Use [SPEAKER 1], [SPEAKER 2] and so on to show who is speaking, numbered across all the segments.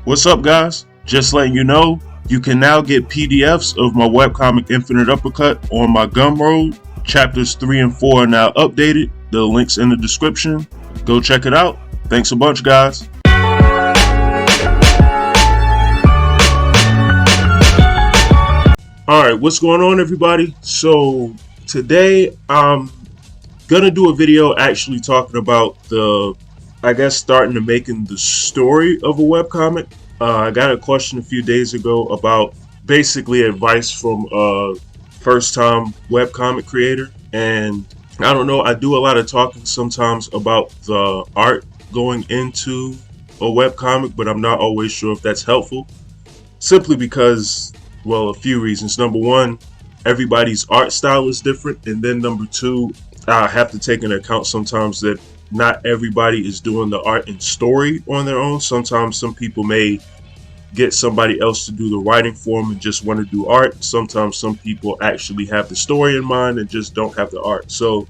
[SPEAKER 1] What's up, guys? Just letting you know, you can now get PDFs of my webcomic Infinite Uppercut on my Gumroad. Chapters 3 and 4 are now updated. The link's in the description. Go check it out. Thanks a bunch, guys. Alright, what's going on, everybody? So today I'm gonna do a video actually talking about starting to making the story of a webcomic. I got a question a few days ago about basically advice from a first-time webcomic creator, and I don't know, I do a lot of talking sometimes about the art going into a webcomic, but I'm not always sure if that's helpful, simply because, well, a few reasons. Number one, everybody's art style is different, and then number two, I have to take into account sometimes that not everybody is doing the art and story on their own. Sometimes some people may get somebody else to do the writing for them and just want to do art. Sometimes some people actually have the story in mind and just don't have the art. So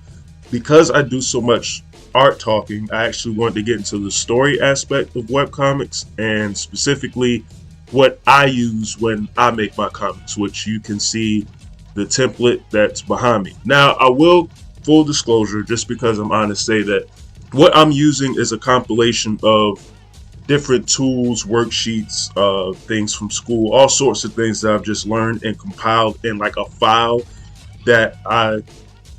[SPEAKER 1] because I do so much art talking, I actually wanted to get into the story aspect of webcomics, and specifically what I use when I make my comics, which you can see the template that's behind me. Now, I will, full disclosure, just because I'm honest, say that what I'm using is a compilation of different tools, worksheets, things from school, all sorts of things that I've just learned and compiled in like a file that I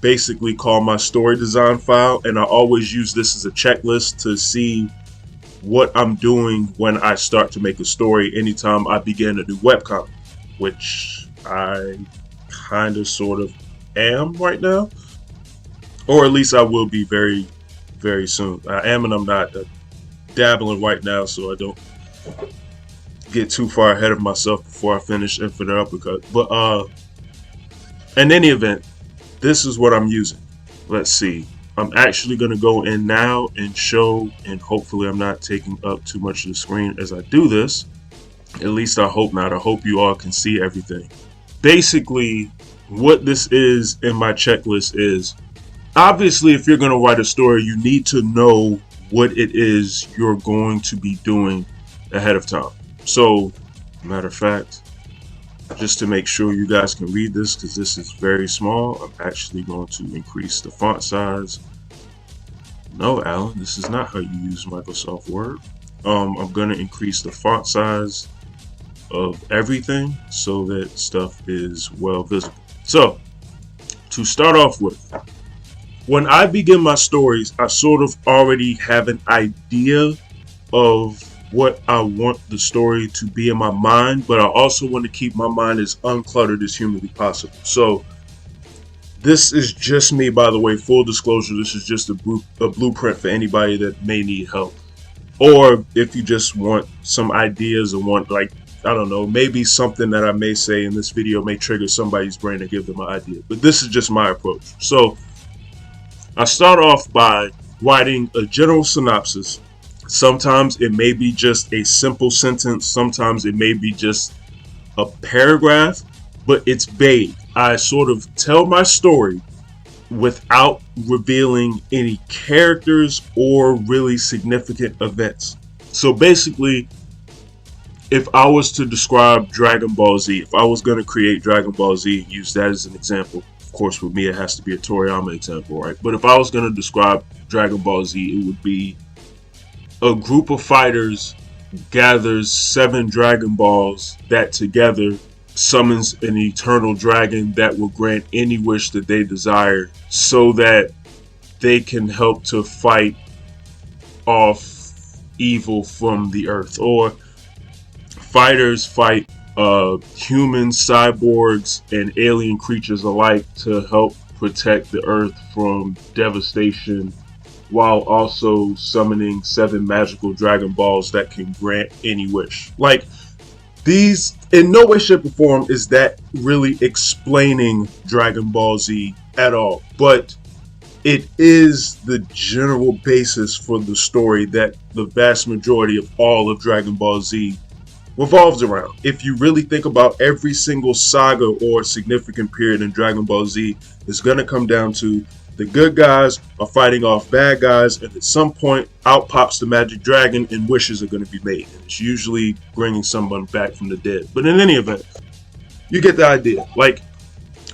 [SPEAKER 1] basically call my story design file. And I always use this as a checklist to see what I'm doing when I start to make a story anytime I begin a new webcomic, which I kind of sort of am right now, or at least I will be very soon. I am and I'm not dabbling right now, so I don't get too far ahead of myself before I finish Infinite Uppercut. But in any event, this is what I'm using. Let's see. I'm actually going to go in now and show, and hopefully I'm not taking up too much of the screen as I do this. At least I hope not. I hope you all can see everything. Basically, what this is in my checklist is, obviously, if you're going to write a story, you need to know what it is you're going to be doing ahead of time. So, matter of fact, just to make sure you guys can read this, because this is very small, I'm actually going to increase the font size. No, Alan, this is not how you use Microsoft Word. I'm going to increase the font size of everything so that stuff is well visible. So, to start off with, when I begin my stories, I sort of already have an idea of what I want the story to be in my mind, but I also want to keep my mind as uncluttered as humanly possible. So this is just me, by the way, full disclosure, this is just a blueprint for anybody that may need help. Or if you just want some ideas or want, like, I don't know, maybe something that I may say in this video may trigger somebody's brain and give them an idea. But this is just my approach. So I start off by writing a general synopsis. Sometimes it may be just a simple sentence. Sometimes it may be just a paragraph, but it's vague. I sort of tell my story without revealing any characters or really significant events. So basically, if I was to describe Dragon Ball Z, if I was going to create Dragon Ball Z and use that as an example, of course, with me, it has to be a Toriyama example, right? But if I was going to describe Dragon Ball Z, it would be a group of fighters gathers 7 Dragon Balls that together summons an eternal dragon that will grant any wish that they desire so that they can help to fight off evil from the earth. Or fighters fight humans, cyborgs, and alien creatures alike to help protect the earth from devastation, while also summoning 7 magical Dragon Balls that can grant any wish. Like, these, in no way, shape, or form is that really explaining Dragon Ball Z at all, but it is the general basis for the story that the vast majority of all of Dragon Ball Z revolves around. If you really think about every single saga or significant period in Dragon Ball Z, it's going to come down to The good guys are fighting off bad guys, and at some point, out pops the magic dragon, and wishes are going to be made. And it's usually bringing someone back from the dead. But in any event, you get the idea. Like,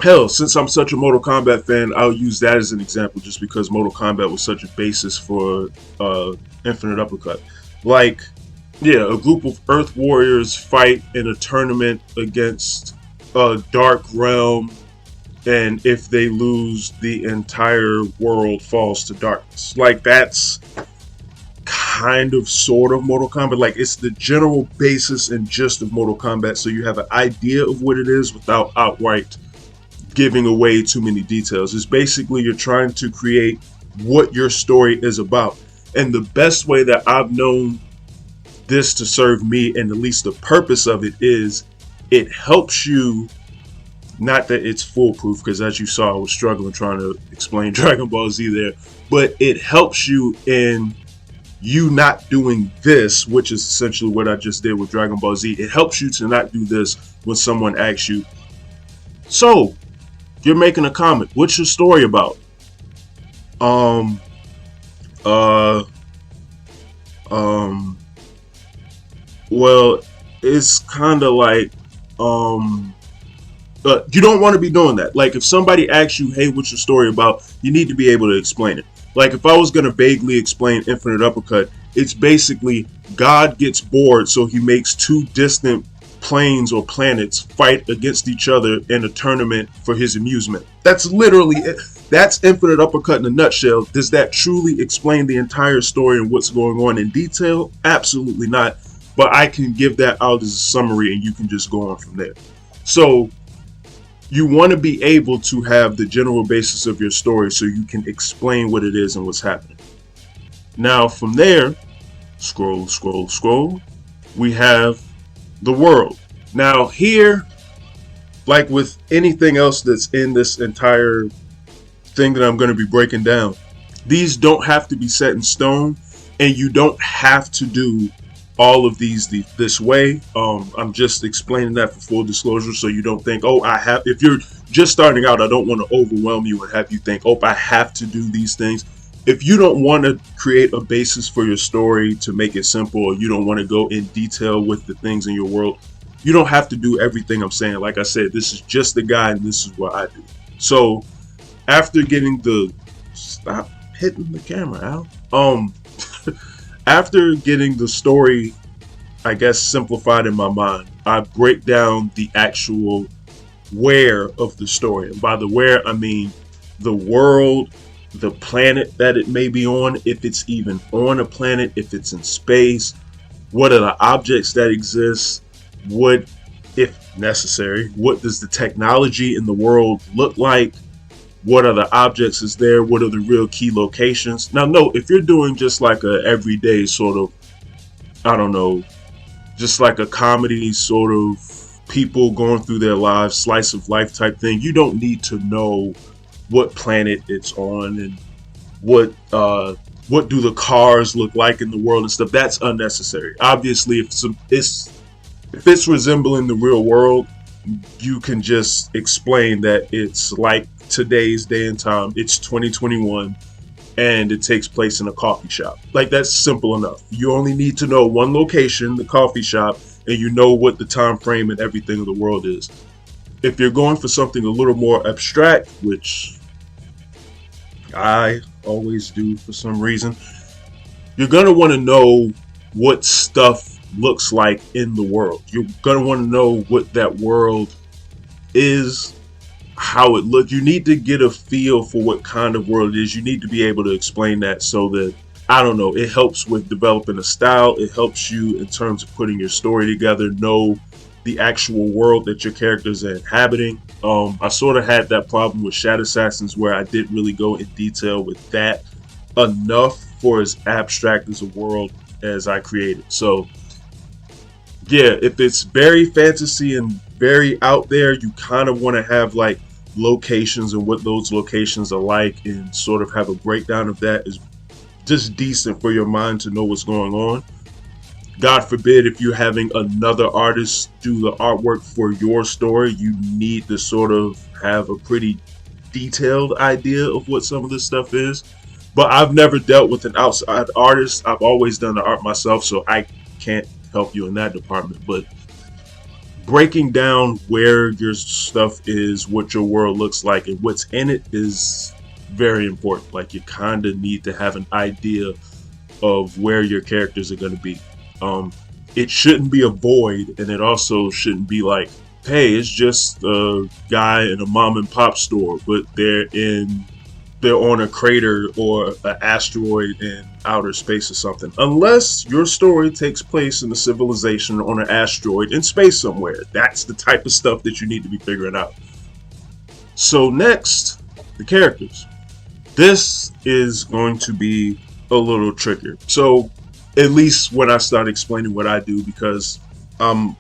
[SPEAKER 1] hell, since I'm such a Mortal Kombat fan, I'll use that as an example just because Mortal Kombat was such a basis for Infinite Uppercut. Like, yeah, a group of Earth Warriors fight in a tournament against a Dark Realm, and if they lose, the entire world falls to darkness. Like, that's kind of sort of Mortal Kombat. Like, it's the general basis and gist of Mortal Kombat, so you have an idea of what it is without outright giving away too many details. It's basically you're trying to create what your story is about. And the best way that I've known this to serve me, and at least the purpose of it, is it helps you. Not that it's foolproof, because as you saw, I was struggling trying to explain Dragon Ball Z there, but it helps you in you not doing this, which is essentially what I just did with Dragon Ball Z. It helps you to not do this when someone asks you, so you're making a comic, what's your story about? Well, it's kind of like, you don't want to be doing that. Like, if somebody asks you, hey, what's your story about, you need to be able to explain it. Like, if I was going to vaguely explain Infinite Uppercut, it's basically God gets bored, so he makes two distant planes or planets fight against each other in a tournament for his amusement. That's literally it. That's Infinite Uppercut in a nutshell. Does that truly explain the entire story and what's going on in detail? Absolutely not. But I can give that out as a summary, and you can just go on from there. So you want to be able to have the general basis of your story so you can explain what it is and what's happening. Now from there, scroll, we have the world. Now here, like with anything else that's in this entire thing that I'm going to be breaking down, these don't have to be set in stone, and you don't have to do all of these this way. I'm just explaining that for full disclosure, so you don't think, oh, I have. If you're just starting out, I don't want to overwhelm you and have you think, oh, I have to do these things. If you don't want to create a basis for your story to make it simple, or you don't want to go in detail with the things in your world, you don't have to do everything I'm saying. Like I said, this is just the guide, and this is what I do. So after getting the stop hitting the camera, Al. After getting the story, I guess, simplified in my mind, I break down the actual where of the story. And by the where, I mean the world, the planet that it may be on, if it's even on a planet, if it's in space, what are the objects that exist, what, if necessary, what does the technology in the world look like, what are the objects is there, what are the real key locations. Now note, if you're doing just like a everyday sort of, I don't know, just like a comedy sort of people going through their lives, slice of life type thing, you don't need to know what planet it's on and what do the cars look like in the world and stuff. That's unnecessary. Obviously, if it's resembling the real world, you can just explain that it's like today's day and time. It's 2021 and it takes place in a coffee shop. Like, that's simple enough. You only need to know one location, the coffee shop, and you know what the time frame and everything of the world is. If you're going for something a little more abstract, which I always do for some reason, you're going to want to know what stuff looks like in the world. You're going to want to know what that world is, how it looks. You need to get a feel for what kind of world it is. You need to be able to explain that so that, I don't know, it helps with developing a style. It helps you in terms of putting your story together, know the actual world that your characters are inhabiting. I sort of had that problem with Shadow Assassins where I didn't really go in detail with that enough for as abstract as a world as I created. So yeah, if it's very fantasy and very out there, you kind of want to have like locations and what those locations are like and sort of have a breakdown of that is just decent for your mind to know what's going on. God forbid, if you're having another artist do the artwork for your story, you need to sort of have a pretty detailed idea of what some of this stuff is. But I've never dealt with an outside artist. I've always done the art myself, so I can't help you in that department. But breaking down where your stuff is, what your world looks like, and what's in it is very important. Like, you kind of need to have an idea of where your characters are going to be. It shouldn't be a void, and it also shouldn't be like, hey, it's just a guy in a mom and pop store, but they're on a crater or an asteroid in outer space or something. Unless your story takes place in a civilization on an asteroid in space somewhere. That's the type of stuff that you need to be figuring out. So next, the characters. This is going to be a little trickier. So at least when I start explaining what I do, because I'm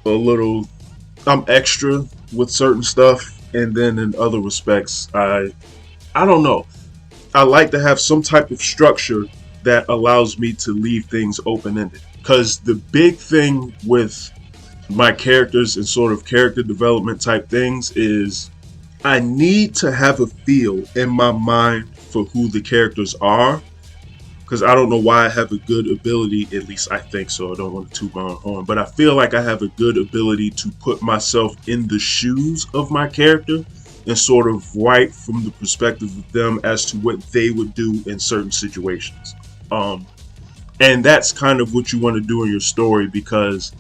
[SPEAKER 1] extra with certain stuff, and then in other respects, I don't know. I like to have some type of structure that allows me to leave things open-ended. Because the big thing with my characters and sort of character development type things is I need to have a feel in my mind for who the characters are. Because I don't know why I have a good ability, at least I think so, I don't want to toot my own horn, but I feel like I have a good ability to put myself in the shoes of my character and sort of write from the perspective of them as to what they would do in certain situations. And that's kind of what you want to do in your story, because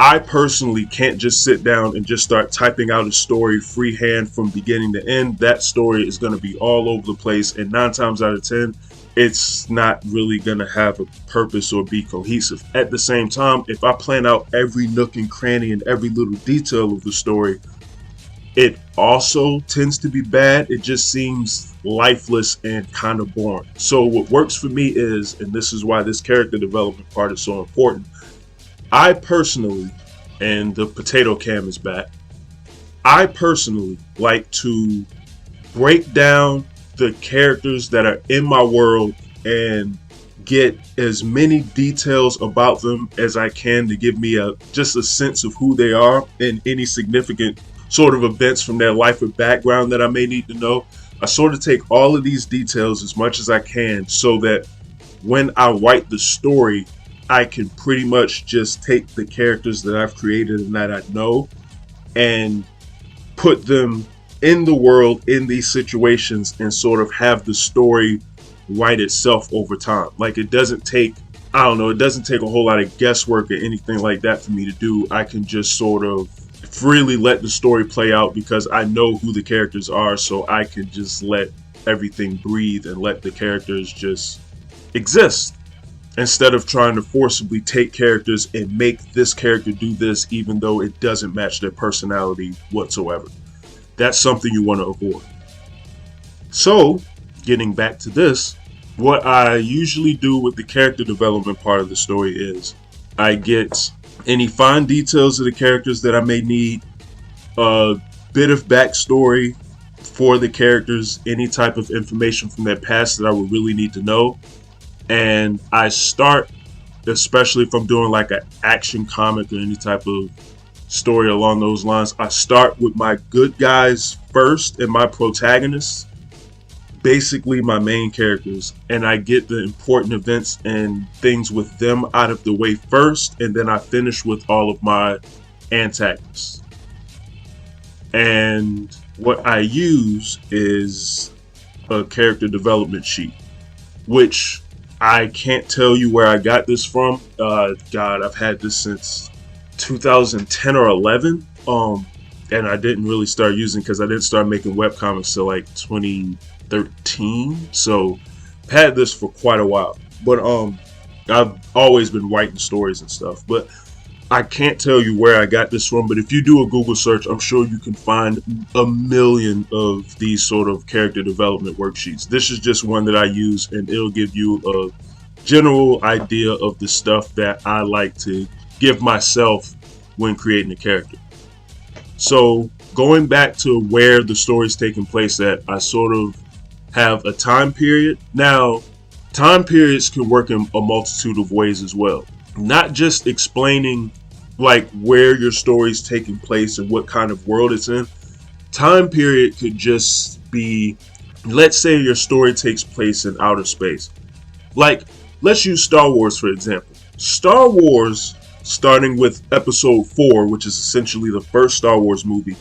[SPEAKER 1] I personally can't just sit down and just start typing out a story freehand from beginning to end. That story is going to be all over the place, and 9 times out of 10, it's not really going to have a purpose or be cohesive. At the same time, if I plan out every nook and cranny and every little detail of the story, it also tends to be bad. It just seems lifeless and kind of boring. So what works for me is, and this is why this character development part is so important, I personally, and the potato cam is back, I personally like to break down the characters that are in my world and get as many details about them as I can to give me just a sense of who they are and any significant sort of events from their life or background that I may need to know. I sort of take all of these details as much as I can so that when I write the story, I can pretty much just take the characters that I've created and that I know and put them in the world, in these situations, and sort of have the story write itself over time. Like, it doesn't take, I don't know, it doesn't take a whole lot of guesswork or anything like that for me to do. I can just sort of freely let the story play out because I know who the characters are, so I can just let everything breathe and let the characters just exist, instead of trying to forcibly take characters and make this character do this even though it doesn't match their personality whatsoever. That's something you want to avoid. So, getting back to this, what I usually do with the character development part of the story is I get any fine details of the characters that I may need, a bit of backstory for the characters, any type of information from their past that I would really need to know. And I start, especially if I'm doing like an action comic or any type of story along those lines, I start with my good guys first and my protagonists, basically my main characters, and I get the important events and things with them out of the way first, and then I finish with all of my antagonists. And what I use is a character development sheet, which I can't tell you where I got this from. God, I've had this since 2010 or 11, and I didn't really start using because I didn't start making webcomics till like 2013, so I've had this for quite a while. But I've always been writing stories and stuff, but I can't tell you where I got this from. But if you do a Google search, I'm sure you can find a million of these sort of character development worksheets. This is just one that I use, and it'll give you a general idea of the stuff that I like to give myself when creating a character. So going back to where the story's taking place at, I sort of have a time period. Now, time periods can work in a multitude of ways as well. Not just explaining like where your story's taking place and what kind of world it's in. Time period could just be Let's say your story takes place in outer space. Like, let's use Star Wars for example. Star Wars, starting with episode 4, which is essentially the first Star Wars movie,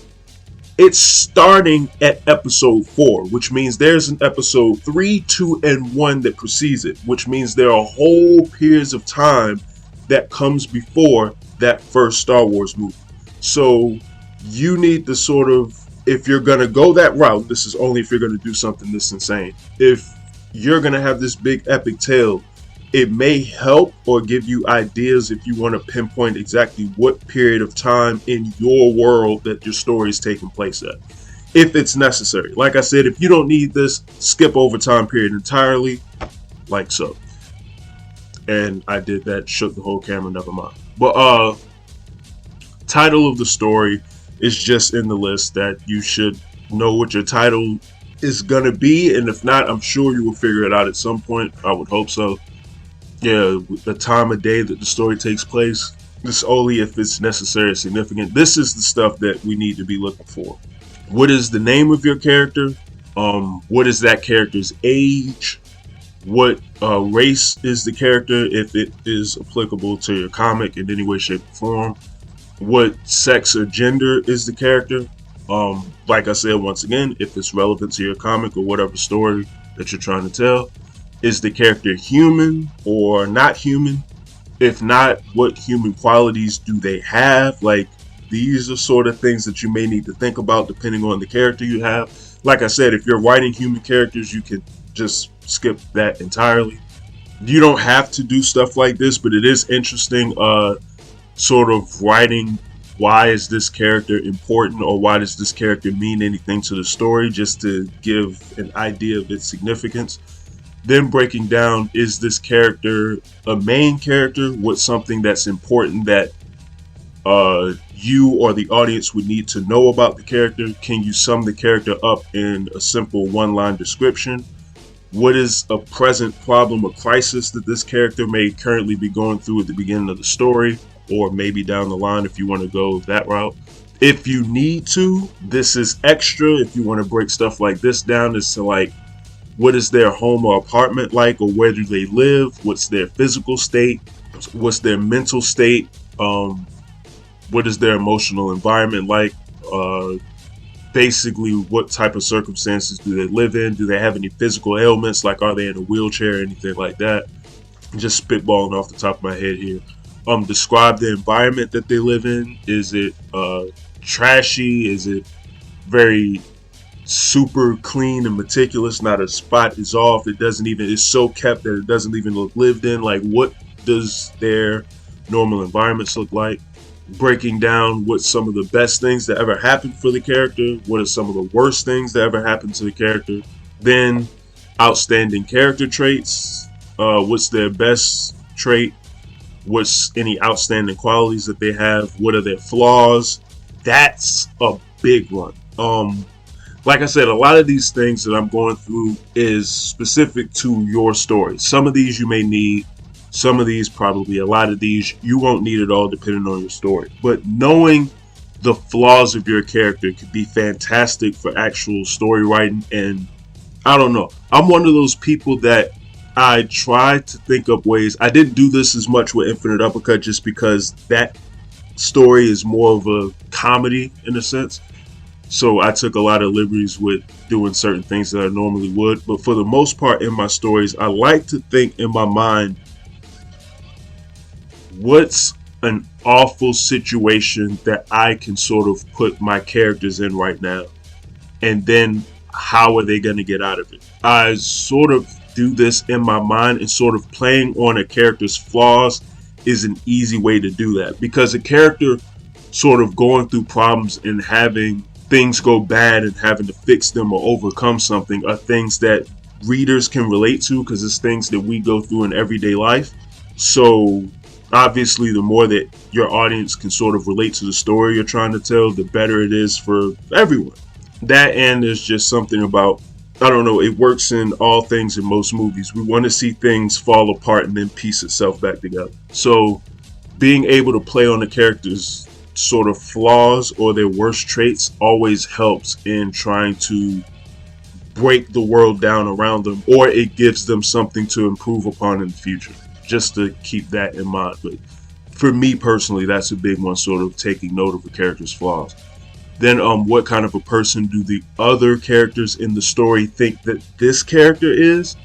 [SPEAKER 1] it's starting at episode 4, which means there's an episode 3, 2, and 1 that precedes it, which means there are whole periods of time that comes before that first Star Wars movie. So you need to sort of, if you're going to go that route, this is only if you're going to do something this insane. If you're going to have this big epic tale, it may help or give you ideas if you want to pinpoint exactly what period of time in your world that your story is taking place at, if it's necessary. Like I said, if you don't need this, skip over time period entirely, like so. And I did that, shook the whole camera, never mind. But title of the story is just in the list that you should know what your title is gonna be, and if not, I'm sure you will figure it out at some point. I would hope so. Yeah, the time of day that the story takes place, this only if it's necessary or significant. This is the stuff that we need to be looking for. What is the name of your character? What is that character's age? What race is the character, if it is applicable to your comic in any way, shape, or form? What sex or gender is the character? Like I said, once again, if it's relevant to your comic or whatever story that you're trying to tell. Is the character human or not human? If not, what human qualities do they have? Like, these are sort of things that you may need to think about depending on the character you have. Like I said, if you're writing human characters, you can just skip that entirely. You don't have to do stuff like this, but it is interesting sort of writing why is this character important, or why does this character mean anything to the story, just to give an idea of its significance. Then breaking down, is this character a main character? What's something that's important that you or the audience would need to know about the character? Can you sum the character up in a simple one-line description? What is a present problem or crisis that this character may currently be going through at the beginning of the story, or maybe down the line if you want to go that route? If you need to, this is extra. If you want to break stuff like this down, is to like, what is their home or apartment like, or where do they live? What's their physical state? What's their mental state? What is their emotional environment like? Basically, what type of circumstances do they live in? Do they have any physical ailments? Like, are they in a wheelchair or anything like that? Just spitballing off the top of my head here. Describe the environment that they live in. Is it trashy? Is it very super clean and meticulous? Not a spot is off. It doesn't even, it's so kept that it doesn't even look lived in. Like, what does their normal environments look like? Breaking down what's some of the best things that ever happened for the character, what are some of the worst things that ever happened to the character. Then outstanding character traits. What's their best trait? What's any outstanding qualities that they have? What are their flaws? That's a big one. Like I said, a lot of these things that I'm going through is specific to your story. Some of these you may need, some of these probably, a lot of these you won't need at all depending on your story. But knowing the flaws of your character could be fantastic for actual story writing. And I don't know, I'm one of those people that I try to think up ways. I didn't do this as much with Infinite Uppercut just because that story is more of a comedy in a sense. So I took a lot of liberties with doing certain things that I normally would. But for the most part in my stories, I like to think in my mind, what's an awful situation that I can sort of put my characters in right now? And then how are they going to get out of it? I sort of do this in my mind, and sort of playing on a character's flaws is an easy way to do that. Because a character sort of going through problems and having things go bad and having to fix them or overcome something are things that readers can relate to, because it's things that we go through in everyday life. So obviously the more that your audience can sort of relate to the story you're trying to tell, the better it is for everyone. That, and there's just something about, I don't know, it works in all things in most movies. We want to see things fall apart and then piece itself back together. So being able to play on the characters' sort of flaws or their worst traits always helps in trying to break the world down around them, or it gives them something to improve upon in the future. Just to keep that in mind. But for me personally, that's a big one, sort of taking note of a character's flaws. Then what kind of a person do the other characters in the story think that this character is?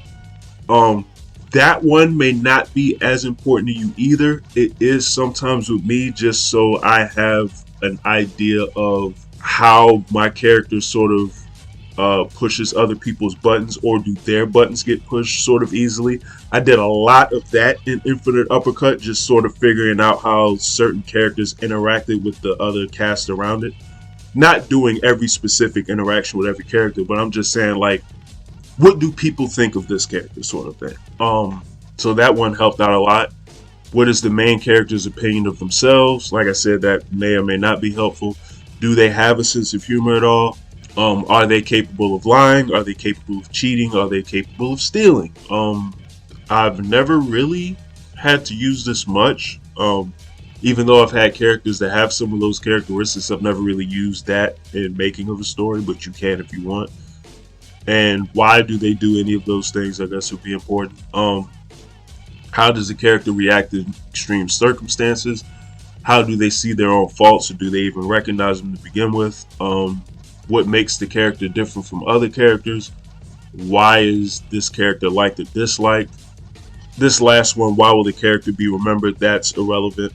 [SPEAKER 1] That one may not be as important to you either. It is sometimes with me, just so I have an idea of how my character sort of pushes other people's buttons, or do their buttons get pushed sort of easily. I did a lot of that in Infinite Uppercut, just sort of figuring out how certain characters interacted with the other cast around it. Not doing every specific interaction with every character, but I'm just saying, like, what do people think of this character sort of thing. So that one helped out a lot. What is the main character's opinion of themselves? Like I said, that may or may not be helpful. Do they have a sense of humor at all? Are they capable of lying? Are they capable of cheating? Are they capable of stealing? I've never really had to use this much. Even though I've had characters that have some of those characteristics, I've never really used that in making of a story, but you can if you want. And why do they do any of those things, I guess, would be important. How does the character react in extreme circumstances? How do they see their own faults, or do they even recognize them to begin with? What makes the character different from other characters? Why is this character liked or disliked? This last one, why will the character be remembered? That's irrelevant.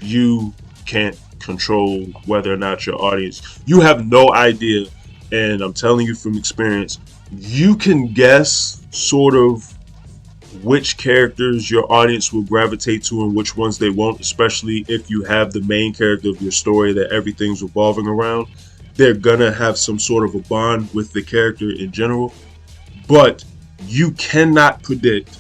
[SPEAKER 1] You can't control whether or not your audience, you have no idea, and I'm telling you from experience, you can guess sort of which characters your audience will gravitate to and which ones they won't, especially if you have the main character of your story that everything's revolving around. They're gonna have some sort of a bond with the character in general, but you cannot predict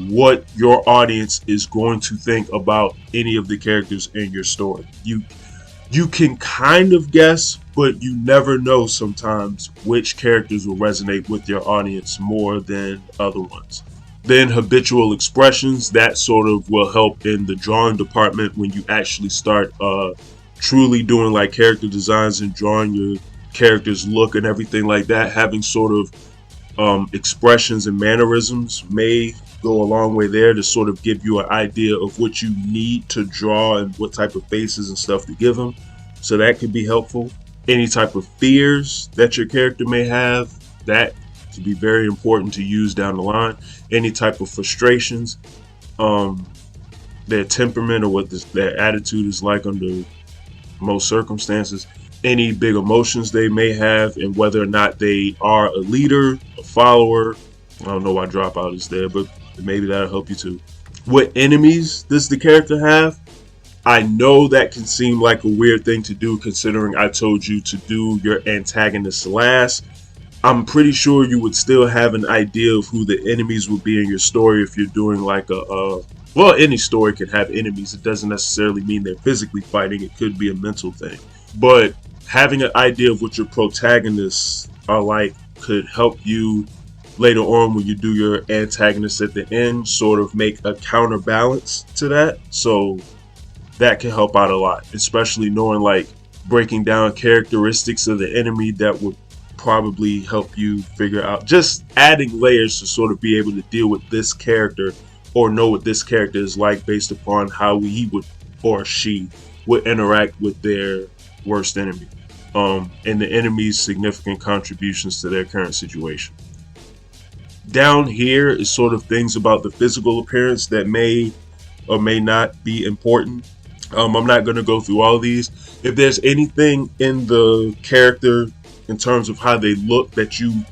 [SPEAKER 1] what your audience is going to think about any of the characters in your story. You can kind of guess, but you never know sometimes which characters will resonate with your audience more than other ones. Then habitual expressions, that sort of will help in the drawing department when you actually start truly doing like character designs and drawing your character's look and everything like that. Having sort of expressions and mannerisms may go a long way there to sort of give you an idea of what you need to draw and what type of faces and stuff to give them. So that could be helpful. Any type of fears that your character may have, that could be very important to use down the line. Any type of frustrations, their temperament or what their attitude is like under most circumstances. Any big emotions they may have, and whether or not they are a leader, a follower. I don't know why Dropout is there, but maybe that'll help you too. What enemies does the character have? I know that can seem like a weird thing to do, considering I told you to do your antagonist last. I'm pretty sure you would still have an idea of who the enemies would be in your story if you're doing like well, any story can have enemies. It doesn't necessarily mean they're physically fighting. It could be a mental thing. But having an idea of what your protagonists are like could help you later on when you do your antagonist at the end, sort of make a counterbalance to that. So that can help out a lot, especially knowing like breaking down characteristics of the enemy that would probably help you figure out, just adding layers to sort of be able to deal with this character or know what this character is like based upon how he would or she would interact with their worst enemy, and the enemy's significant contributions to their current situation. Down here is sort of things about the physical appearance that may or may not be important. I'm not going to go through all of these. If there's anything in the character in terms of how they look that you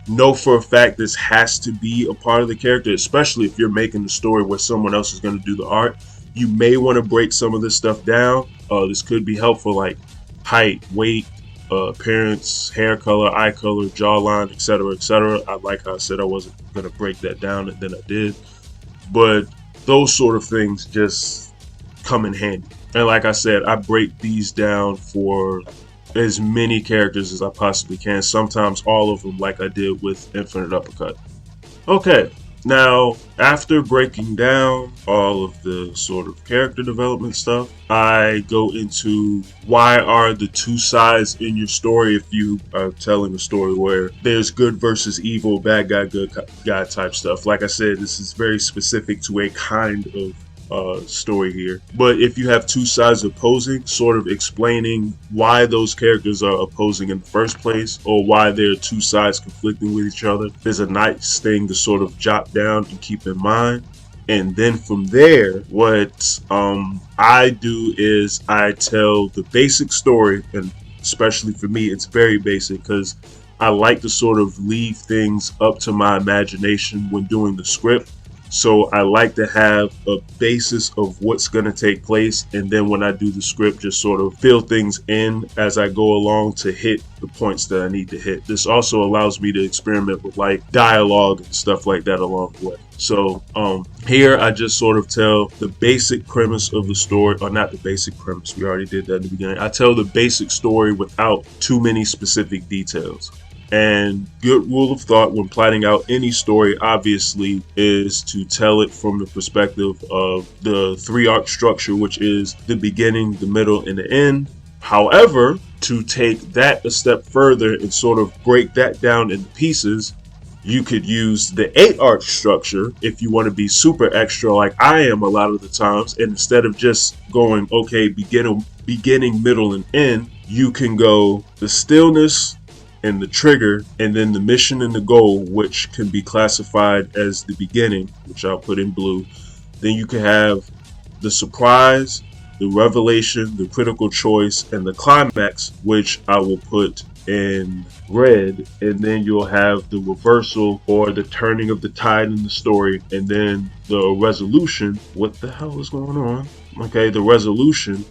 [SPEAKER 1] know for a fact this has to be a part of the character, especially if you're making the story where someone else is going to do the art, you may want to break some of this stuff down. This could be helpful, like height, weight, appearance, hair color, eye color, jawline, etc., etc. I like how I said I wasn't going to break that down, and then I did. But those sort of things just come in handy. And like I said, I break these down for as many characters as I possibly can, sometimes all of them, like I did with Infinite Uppercut. Okay, Now, after breaking down all of the sort of character development stuff, I go into why are the two sides in your story if you are telling a story where there's good versus evil, bad guy, good guy type stuff. Like I said, this is very specific to a kind of story here. But if you have two sides opposing, sort of explaining why those characters are opposing in the first place or why they're two sides conflicting with each other, there's a nice thing to sort of jot down and keep in mind. And then from there, what I do is I tell the basic story, and especially for me, it's very basic because I like to sort of leave things up to my imagination when doing the script. So I like to have a basis of what's going to take place, and then when I do the script, just sort of fill things in as I go along to hit the points that I need to hit. This also allows me to experiment with like dialogue and stuff like that along the way. So here I just sort of tell the basic premise of the story, or not the basic premise, we already did that in the beginning. I tell the basic story without too many specific details. And good rule of thought when plotting out any story, obviously, is to tell it from the perspective of the three arc structure, which is the beginning, the middle, and the end. However, to take that a step further and sort of break that down into pieces, you could use the 8 arc structure if you want to be super extra like I am a lot of the times. And instead of just going, okay, beginning, middle, and end, you can go the stillness, and the trigger, and then the mission and the goal, which can be classified as the beginning, which I'll put in blue. Then you can have the surprise, the revelation, the critical choice, and the climax, which I will put in red. And then you'll have the reversal or the turning of the tide in the story, and then the resolution. What the hell is going on? Okay, the resolution,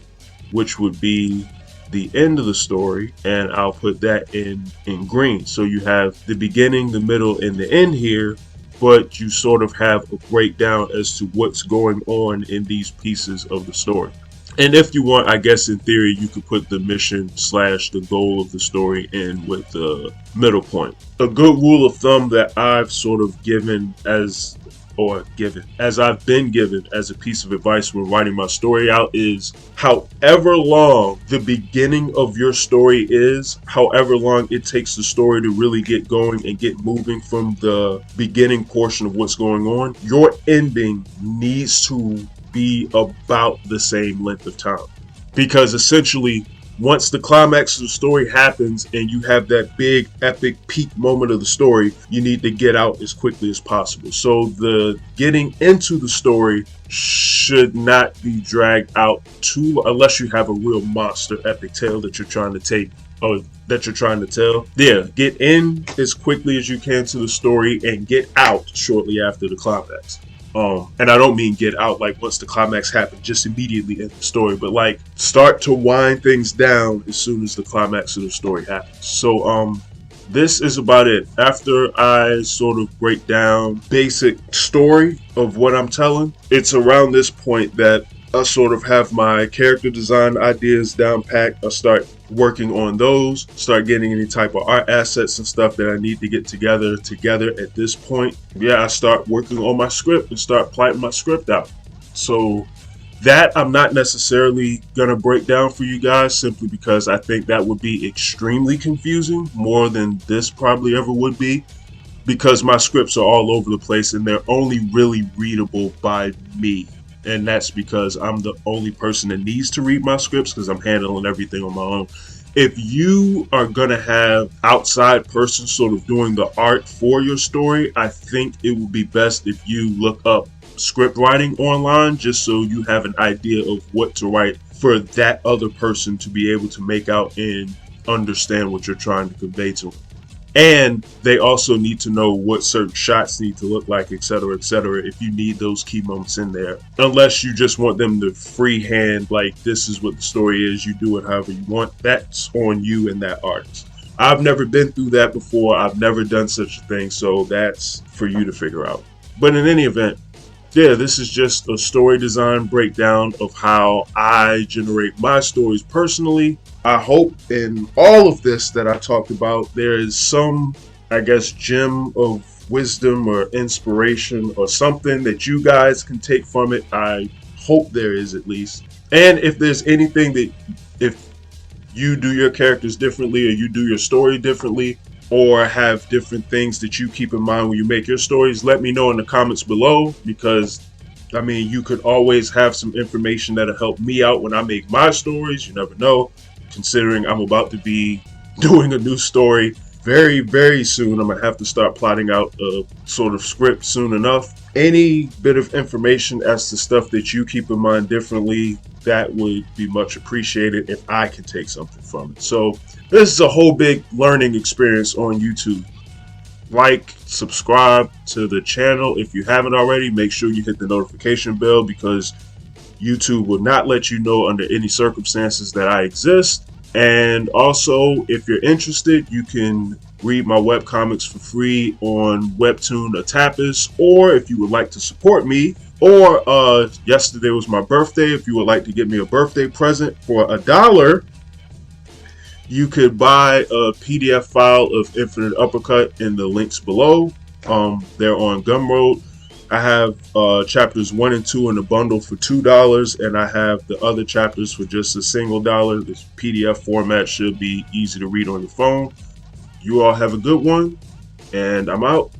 [SPEAKER 1] which would be the end of the story, and I'll put that in green. So you have the beginning, the middle, and the end here, but you sort of have a breakdown as to what's going on in these pieces of the story. And if you want, I guess in theory, you could put the mission / the goal of the story in with the middle point. A good rule of thumb that I've sort of given as I've been given as a piece of advice when writing my story out is however long the beginning of your story is, however long it takes the story to really get going and get moving from the beginning portion of what's going on, your ending needs to be about the same length of time. Because essentially, once the climax of the story happens and you have that big epic peak moment of the story, you need to get out as quickly as possible. So the getting into the story should not be dragged out too, unless you have a real monster epic tale that you're trying to take or that you're trying to tell. Yeah, get in as quickly as you can to the story and get out shortly after the climax. And I don't mean get out like once the climax happens, just immediately end the story, but like start to wind things down as soon as the climax of the story happens. So this is about it. After I sort of break down basic story of what I'm telling, it's around this point that I sort of have my character design ideas down packed. I start working on those, start getting any type of art assets and stuff that I need to get together at this point. Yeah, I start working on my script and start plotting my script out. So that I'm not necessarily gonna break down for you guys simply because I think that would be extremely confusing, more than this probably ever would be, because my scripts are all over the place and they're only really readable by me. And that's because I'm the only person that needs to read my scripts because I'm handling everything on my own. If you are going to have outside person sort of doing the art for your story, I think it would be best if you look up script writing online just so you have an idea of what to write for that other person to be able to make out and understand what you're trying to convey to them. And they also need to know what certain shots need to look like, etc., etc., if you need those key moments in there. Unless you just want them to freehand, like, this is what the story is, you do it however you want. That's on you and that artist. I've never been through that before. I've never done such a thing, so that's for you to figure out. But in any event, yeah, this is just a story design breakdown of how I generate my stories personally. I hope in all of this that I talked about, there is some I guess, gem of wisdom or inspiration or something that you guys can take from it. I hope there is, at least. And if there's anything that, if you do your characters differently or you do your story differently or have different things that you keep in mind when you make your stories, let me know in the comments below, because I mean, you could always have some information that'll help me out when I make my stories. You never know, considering I'm about to be doing a new story very, very soon. I'm gonna have to start plotting out a sort of script soon enough. Any bit of information as to stuff that you keep in mind differently, that would be much appreciated if I can take something from it. So this is a whole big learning experience on YouTube. Like, subscribe to the channel if you haven't already. Make sure you hit the notification bell, because YouTube will not let you know under any circumstances that I exist. And also, if you're interested, you can read my webcomics for free on Webtoon or Tapas. Or if you would like to support me, or yesterday was my birthday, if you would like to give me a birthday present for $1, you could buy a PDF file of Infinite Uppercut in the links below. They're on Gumroad. I have chapters 1 and 2 in a bundle for $2, and I have the other chapters for just a single dollar. This PDF format should be easy to read on your phone. You all have a good one, and I'm out.